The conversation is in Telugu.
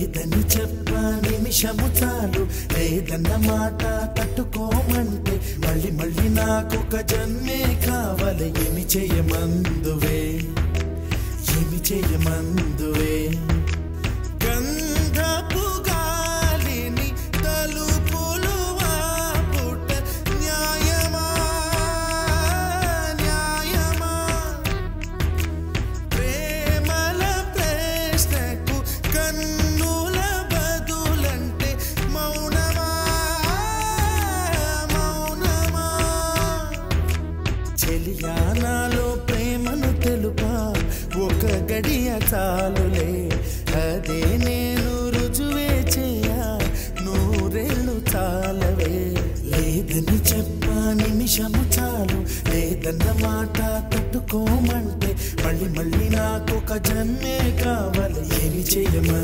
లేదని చెప్ప నిమిషము చాలు లేదన్న మాట తట్టుకోమంటే మళ్ళీ మళ్ళీ నాకొక జన్మే కావాలి ఏమి చేయమందువే ఏమి చేయమందువే గంధపు గాలిని తలుపులు వాపుట న్యాయమా న్యాయమా ప్రేమల ప్రశ్నకు కన్నుల బదులంటే మౌనమా మౌనమా చెలియానాలో ప్రేమను తెలుపా ఒక గడియ చాలులే అదే నేను రుజువే చేయ నూరేళ్ళు చాలవే లేదని చెప్ప నిమిషము చాలు లేదన్న మాట తట్టుకోమంటే మళ్ళీ మళ్ళీ నాకొక జన్మే కావాలి ఏమి చేయమ